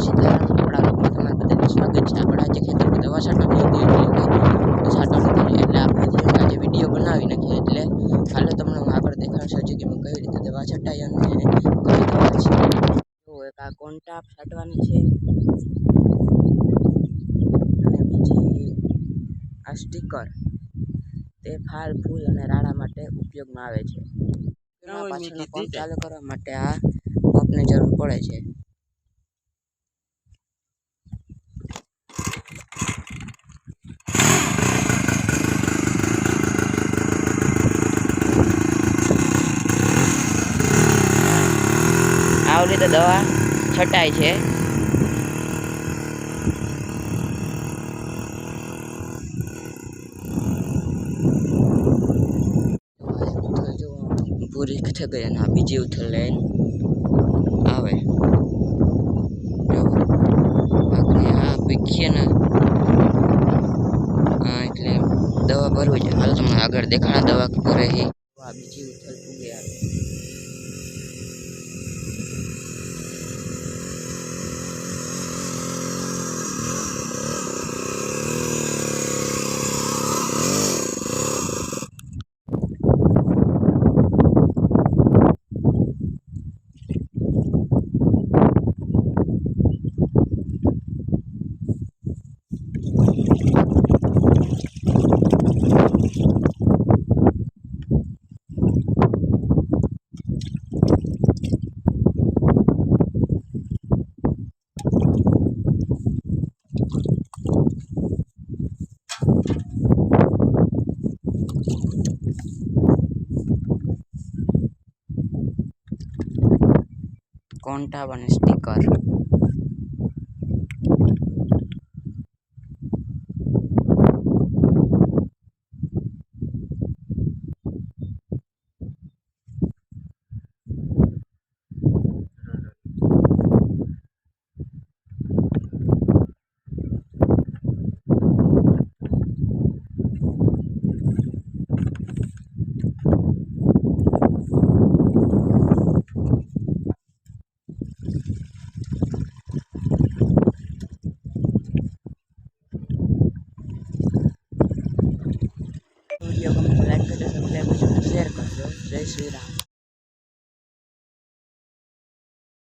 સીતારામ આપણા લોકોમાં તમારું બધાનું સ્વાગત છે. આપણે આજે ખેતરમાં દવા છાંટવાની હતી એટલે છાંટવાની એટલે આપણે આજે વિડીયો બનાવી નાખીએ. એટલે હાલો તમને હું આગળ દેખાડશું હજી કે હું કઈ રીતે દવા છટાઈ અને કઈ દવા છે. તો એક આ કોન્ટાપ છાંટવાની છે અને બીજી આ સ્ટીકર, તે ફાલ ફૂલ અને રાડા માટે ઉપયોગમાં આવે છે. પાછળનો પંપ ચાલુ કરવા માટે આ પંપની જરૂર પડે છે. આવી રીતે દવા છટાય છે. પૂરી થઈ ગઈ અને આ બીજી ઉથલ લઈને આવે. આ પીખીએ ને એટલે દવા ભરવી છે. હાલ તમને આગળ દેખાણા દવા ભરે છે. આ બીજી ઉથલ પૂરી આવે. કોન્ટાપ અને સ્ટીકર. વિડીયો ગમે તો લાઈક કરજો, સબસ્ક્રાઈબ કરજો, શેર કરજો. જય શ્રી રામ.